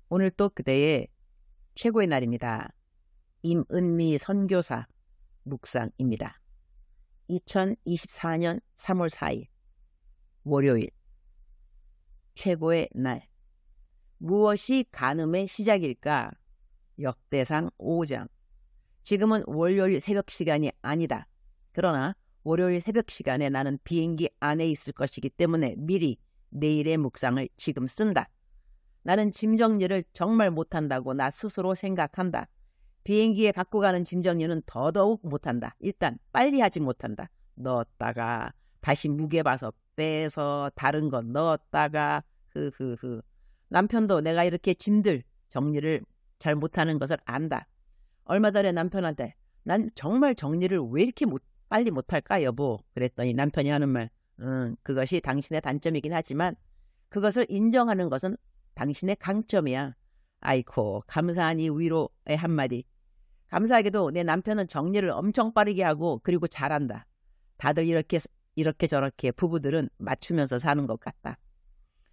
오늘 또 그대의 최고의 날입니다. 임은미 선교사 묵상입니다. 2024년 3월 4일 월요일 최고의 날. 무엇이 간음의 시작일까? 역대상 5장. 지금은 월요일 새벽 시간이 아니다. 그러나 월요일 새벽 시간에 나는 비행기 안에 있을 것이기 때문에 미리 내일의 묵상을 지금 쓴다. 나는 짐 정리를 정말 못한다고 나 스스로 생각한다. 비행기에 갖고 가는 짐 정리는 더더욱 못한다. 일단 빨리 하지 못한다. 넣었다가 다시 무게 봐서 빼서 다른 거 넣었다가 흐흐흐. 남편도 내가 이렇게 짐들 정리를 잘 못하는 것을 안다. 얼마 전에 남편한테 난 정말 정리를 왜 이렇게 빨리 못할까 여보? 그랬더니 남편이 하는 말, 그것이 당신의 단점이긴 하지만 그것을 인정하는 것은 당신의 강점이야. 아이코, 감사한 이 위로의 한마디. 감사하게도 내 남편은 정리를 엄청 빠르게 하고 그리고 잘한다. 다들 이렇게 저렇게 부부들은 맞추면서 사는 것 같다.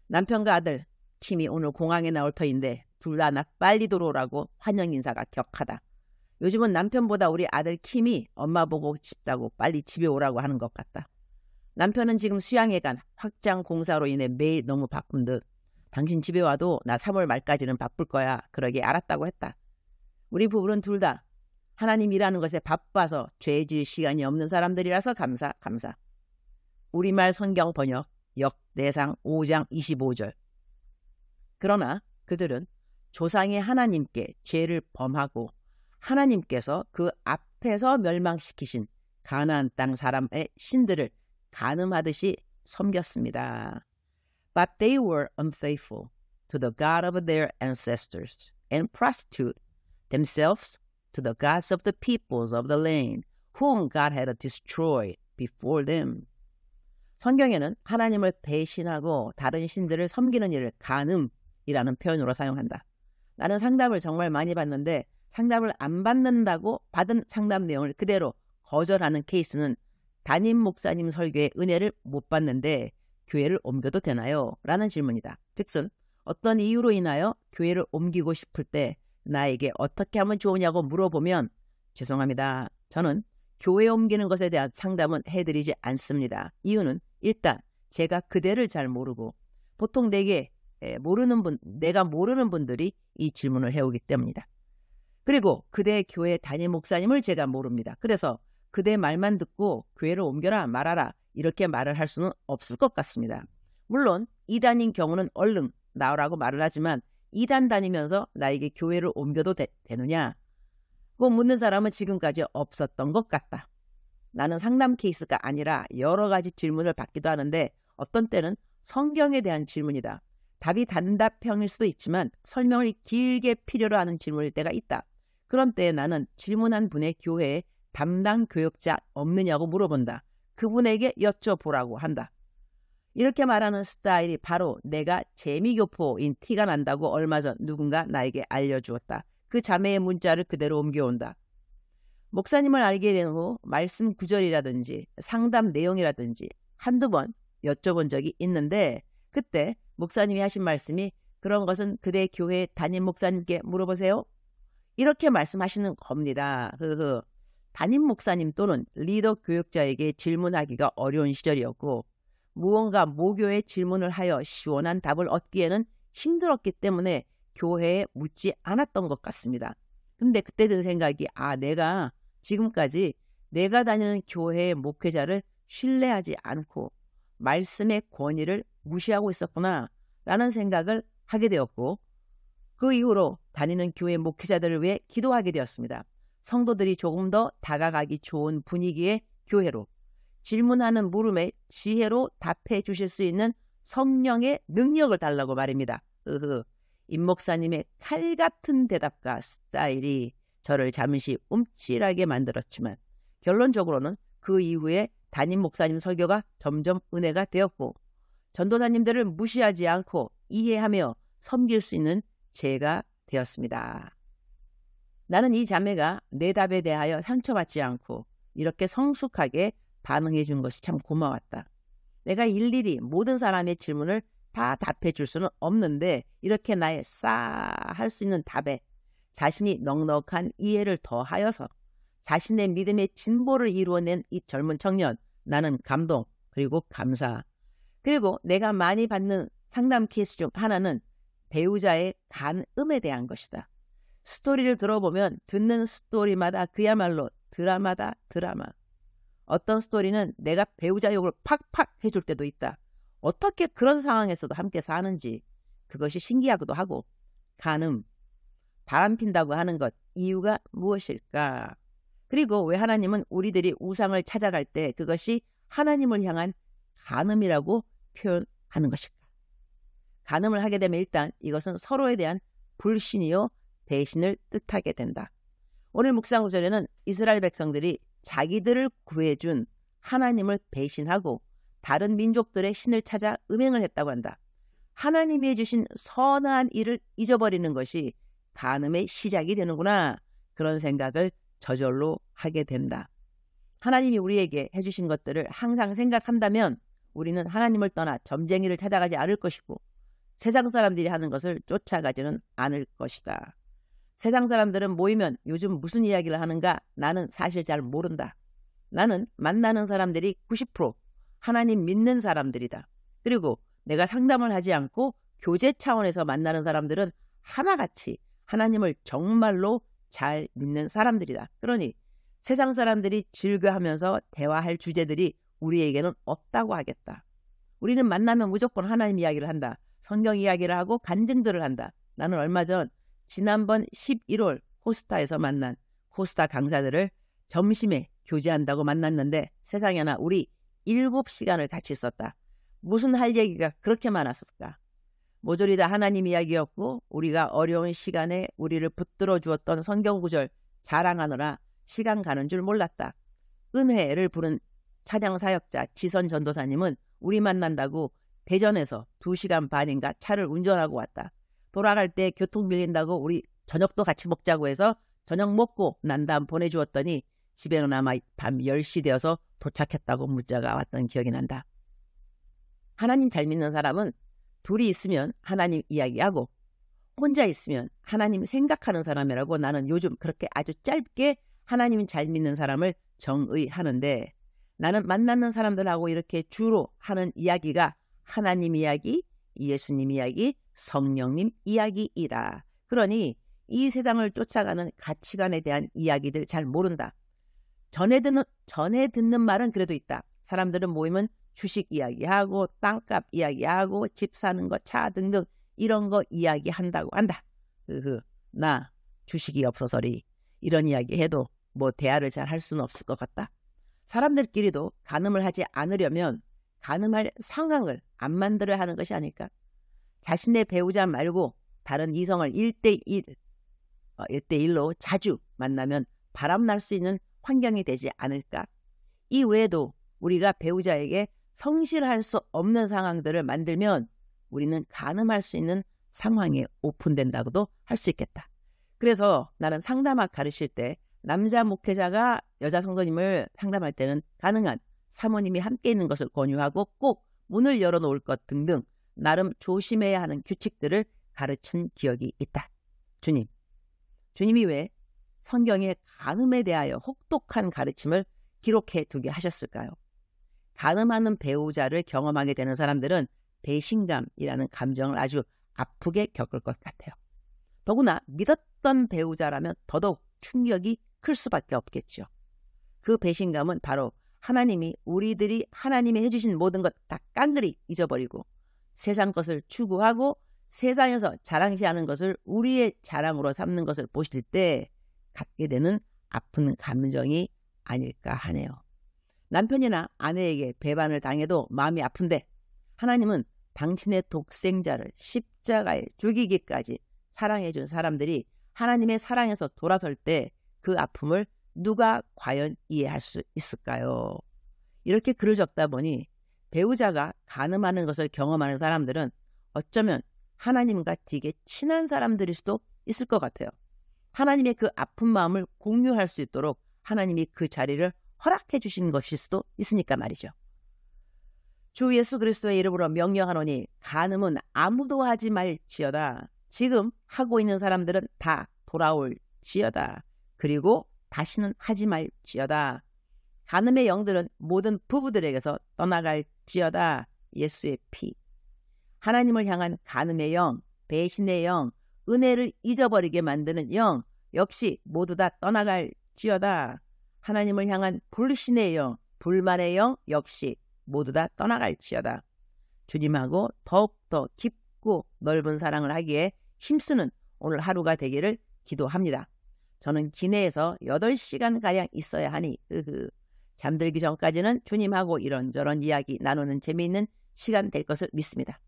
남편과 아들 킴이 오늘 공항에 나올 터인데 둘 다 나 빨리 들어오라고 환영 인사가 격하다. 요즘은 남편보다 우리 아들 킴이 엄마 보고 싶다고 빨리 집에 오라고 하는 것 같다. 남편은 지금 수양회관 확장 공사로 인해 매일 너무 바쁜 듯 당신 집에 와도 나 3월 말까지는 바쁠 거야. 그러게 알았다고 했다. 우리 부부는 둘 다 하나님 일하는 것에 바빠서 죄질 시간이 없는 사람들이라서 감사. 우리말 성경 번역 역대상 5장 25절. 그러나 그들은 조상의 하나님께 죄를 범하고 하나님께서 그 앞에서 멸망시키신 가나안 땅 사람의 신들을 간음하듯이 섬겼습니다. But they were unfaithful to the God of their ancestors and prostitute themselves to the gods of the peoples of the land whom God had destroyed before them. 성경에는 하나님을 배신하고 다른 신들을 섬기는 일을 간음이라는 표현으로 사용한다. 나는 상담을 정말 많이 받는데 상담을 안 받는다고 받은 상담 내용을 그대로 거절하는 케이스는 담임 목사님 설교의 은혜를 못 받는데 교회를 옮겨도 되나요? 라는 질문이다. 즉슨 어떤 이유로 인하여 교회를 옮기고 싶을 때 나에게 어떻게 하면 좋으냐고 물어보면 죄송합니다. 저는 교회 옮기는 것에 대한 상담은 해드리지 않습니다. 이유는 일단 제가 그대를 잘 모르고 보통 내가 모르는 분들이 이 질문을 해오기 때문이다. 그리고 그대 교회 담임 목사님을 제가 모릅니다. 그래서 그대 말만 듣고 교회를 옮겨라 말아라 이렇게 말을 할 수는 없을 것 같습니다. 물론 이단인 경우는 얼른 나오라고 말을 하지만 이단 다니면서 나에게 교회를 옮겨도 되느냐? 그 묻는 사람은 지금까지 없었던 것 같다. 나는 상담 케이스가 아니라 여러 가지 질문을 받기도 하는데 어떤 때는 성경에 대한 질문이다. 답이 단답형일 수도 있지만 설명을 길게 필요로 하는 질문일 때가 있다. 그런 때에 나는 질문한 분의 교회에 담당 교역자 없느냐고 물어본다. 그분에게 여쭤보라고 한다. 이렇게 말하는 스타일이 바로 내가 재미교포인 티가 난다고 얼마 전 누군가 나에게 알려주었다. 그 자매의 문자를 그대로 옮겨온다. 목사님을 알게 된 후 말씀 구절이라든지 상담 내용이라든지 한두 번 여쭤본 적이 있는데 그때 목사님이 하신 말씀이 그런 것은 그대 교회 담임 목사님께 물어보세요. 이렇게 말씀하시는 겁니다. 담임 목사님 또는 리더 교역자에게 질문하기가 어려운 시절이었고 무언가 모교에 질문을 하여 시원한 답을 얻기에는 힘들었기 때문에 교회에 묻지 않았던 것 같습니다. 근데 그때 든 생각이 내가 지금까지 내가 다니는 교회의 목회자를 신뢰하지 않고 말씀의 권위를 무시하고 있었구나 라는 생각을 하게 되었고 그 이후로 다니는 교회 목회자들을 위해 기도하게 되었습니다. 성도들이 조금 더 다가가기 좋은 분위기의 교회로 질문하는 물음에 지혜로 답해 주실 수 있는 성령의 능력을 달라고 말입니다. 임 목사님의 칼 같은 대답과 스타일이 저를 잠시 움찔하게 만들었지만 결론적으로는 그 이후에 담임 목사님 설교가 점점 은혜가 되었고 전도사님들을 무시하지 않고 이해하며 섬길 수 있는 제가 되었습니다. 나는 이 자매가 내 답에 대하여 상처받지 않고 이렇게 성숙하게 반응해 준 것이 참 고마웠다. 내가 일일이 모든 사람의 질문을 다 답해 줄 수는 없는데 이렇게 나의 할 수 있는 답에 자신이 넉넉한 이해를 더하여서 자신의 믿음의 진보를 이루어낸 이 젊은 청년, 나는 감동 그리고 감사. 그리고 내가 많이 받는 상담 케이스 중 하나는 배우자의 간음에 대한 것이다. 스토리를 들어보면 듣는 스토리마다 그야말로 드라마다 드라마. 어떤 스토리는 내가 배우자 욕을 팍팍 해줄 때도 있다. 어떻게 그런 상황에서도 함께 사는지 그것이 신기하기도 하고. 간음, 바람핀다고 하는 것, 이유가 무엇일까? 그리고 왜 하나님은 우리들이 우상을 찾아갈 때 그것이 하나님을 향한 간음이라고 표현하는 것일까? 간음을 하게 되면 일단 이것은 서로에 대한 불신이요 배신을 뜻하게 된다. 오늘 묵상 구절에는 이스라엘 백성들이 자기들을 구해준 하나님을 배신하고 다른 민족들의 신을 찾아 음행을 했다고 한다. 하나님이 해주신 선한 일을 잊어버리는 것이 간음의 시작이 되는구나. 그런 생각을 저절로 하게 된다. 하나님이 우리에게 해주신 것들을 항상 생각한다면 우리는 하나님을 떠나 점쟁이를 찾아가지 않을 것이고 세상 사람들이 하는 것을 쫓아가지는 않을 것이다. 세상 사람들은 모이면 요즘 무슨 이야기를 하는가? 나는 사실 잘 모른다. 나는 만나는 사람들이 90% 하나님 믿는 사람들이다. 그리고 내가 상담을 하지 않고 교제 차원에서 만나는 사람들은 하나같이 하나님을 정말로 잘 믿는 사람들이다. 그러니 세상 사람들이 즐거워하면서 대화할 주제들이 우리에게는 없다고 하겠다. 우리는 만나면 무조건 하나님 이야기를 한다. 성경 이야기를 하고 간증들을 한다. 나는 얼마 전 지난번 11월 코스타에서 만난 코스타 강사들을 점심에 교제한다고 만났는데 세상에나 우리 7시간을 같이 있었다. 무슨 할 얘기가 그렇게 많았을까? 모조리 다 하나님 이야기였고 우리가 어려운 시간에 우리를 붙들어 주었던 성경 구절 자랑하느라 시간 가는 줄 몰랐다. 은혜를 부른 찬양 사역자 지선 전도사님은 우리 만난다고 대전에서 2시간 반인가 차를 운전하고 왔다. 돌아갈 때 교통 밀린다고 우리 저녁도 같이 먹자고 해서 저녁 먹고 난 다음 보내주었더니 집에는 아마 밤 10시 되어서 도착했다고 문자가 왔던 기억이 난다. 하나님 잘 믿는 사람은 둘이 있으면 하나님 이야기하고 혼자 있으면 하나님 생각하는 사람이라고 나는 요즘 그렇게 아주 짧게 하나님 잘 믿는 사람을 정의하는데 나는 만나는 사람들하고 이렇게 주로 하는 이야기가 하나님 이야기, 예수님 이야기, 성령님 이야기이다. 그러니 이 세상을 쫓아가는 가치관에 대한 이야기들 잘 모른다. 전에 듣는 말은 그래도 있다. 사람들은 모이면 주식 이야기하고 땅값 이야기하고 집 사는 거, 차 등등 이런 거 이야기한다고 한다. 나 주식이 없어서리 이런 이야기 해도 뭐 대화를 잘 할 수는 없을 것 같다. 사람들끼리도 간음을 하지 않으려면 간음할 상황을 안 만들어야 하는 것이 아닐까? 자신의 배우자 말고 다른 이성을 1대1로 자주 만나면 바람날 수 있는 환경이 되지 않을까? 이 외에도 우리가 배우자에게 성실할 수 없는 상황들을 만들면 우리는 간음할 수 있는 상황이 오픈된다고도 할 수 있겠다. 그래서 나는 상담학 가르칠 때 남자 목회자가 여자 성도님을 상담할 때는 가능한 사모님이 함께 있는 것을 권유하고 꼭 문을 열어놓을 것 등등 나름 조심해야 하는 규칙들을 가르친 기억이 있다. 주님이 왜 성경에 간음에 대하여 혹독한 가르침을 기록해 두게 하셨을까요? 간음하는 배우자를 경험하게 되는 사람들은 배신감이라는 감정을 아주 아프게 겪을 것 같아요. 더구나 믿었던 배우자라면 더더욱 충격이 클 수밖에 없겠죠. 그 배신감은 바로 하나님이 우리들이 하나님이 해주신 모든 것 다 깡그리 잊어버리고 세상 것을 추구하고 세상에서 자랑시하는 것을 우리의 자랑으로 삼는 것을 보실 때 갖게 되는 아픈 감정이 아닐까 하네요. 남편이나 아내에게 배반을 당해도 마음이 아픈데 하나님은 당신의 독생자를 십자가에 죽이기까지 사랑해준 사람들이 하나님의 사랑에서 돌아설 때 그 아픔을 누가 과연 이해할 수 있을까요? 이렇게 글을 적다 보니 배우자가 간음하는 것을 경험하는 사람들은 어쩌면 하나님과 되게 친한 사람들일 수도 있을 것 같아요. 하나님의 그 아픈 마음을 공유할 수 있도록 하나님이 그 자리를 허락해 주신 것일 수도 있으니까 말이죠. 주 예수 그리스도의 이름으로 명령하노니 간음은 아무도 하지 말지어다. 지금 하고 있는 사람들은 다 돌아올지어다. 그리고 다시는 하지 말지어다. 간음의 영들은 모든 부부들에게서 떠나갈지어다. 예수의 피. 하나님을 향한 간음의 영, 배신의 영, 은혜를 잊어버리게 만드는 영 역시 모두 다 떠나갈지어다. 하나님을 향한 불신의 영, 불만의 영 역시 모두 다 떠나갈지어다. 주님하고 더욱더 깊고 넓은 사랑을 하기에 힘쓰는 오늘 하루가 되기를 기도합니다. 저는 기내에서 8시간가량 있어야 하니 잠들기 전까지는 주님하고 이런저런 이야기 나누는 재미있는 시간 될 것을 믿습니다.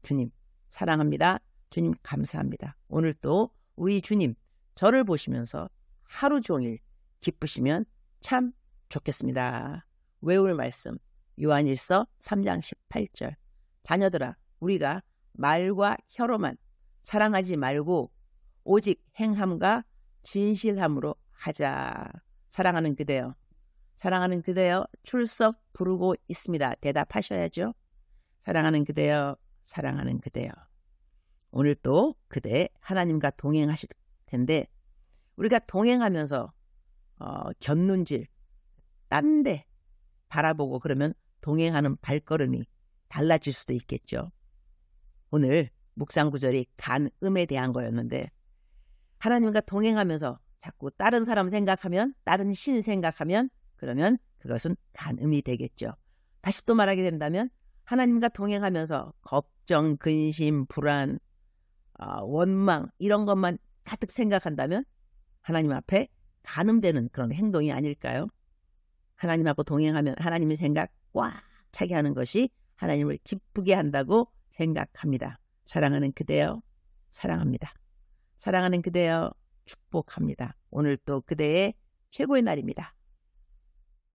주님 사랑합니다. 주님 감사합니다. 오늘 또 우리 주님 저를 보시면서 하루 종일 기쁘시면 참 좋겠습니다. 외울 말씀 요한일서 3장 18절. 자녀들아, 우리가 말과 혀로만 사랑하지 말고 오직 행함과 진실함으로 하자. 사랑하는 그대여, 사랑하는 그대여 출석 부르고 있습니다. 대답하셔야죠. 사랑하는 그대여, 사랑하는 그대여. 오늘 또 그대 하나님과 동행하실 텐데 우리가 동행하면서 곁눈질 딴 데 바라보고 그러면 동행하는 발걸음이 달라질 수도 있겠죠. 오늘 묵상 구절이 간음에 대한 거였는데 하나님과 동행하면서 자꾸 다른 사람 생각하면, 다른 신 생각하면 그러면 그것은 간음이 되겠죠. 다시 또 말하게 된다면 하나님과 동행하면서 걱정, 근심, 불안, 원망 이런 것만 가득 생각한다면 하나님 앞에 간음되는 그런 행동이 아닐까요? 하나님하고 동행하면 하나님의 생각 꽉 차게 하는 것이 하나님을 기쁘게 한다고 생각합니다. 사랑하는 그대여 사랑합니다. 사랑하는 그대여 축복합니다. 오늘 또 그대의 최고의 날입니다.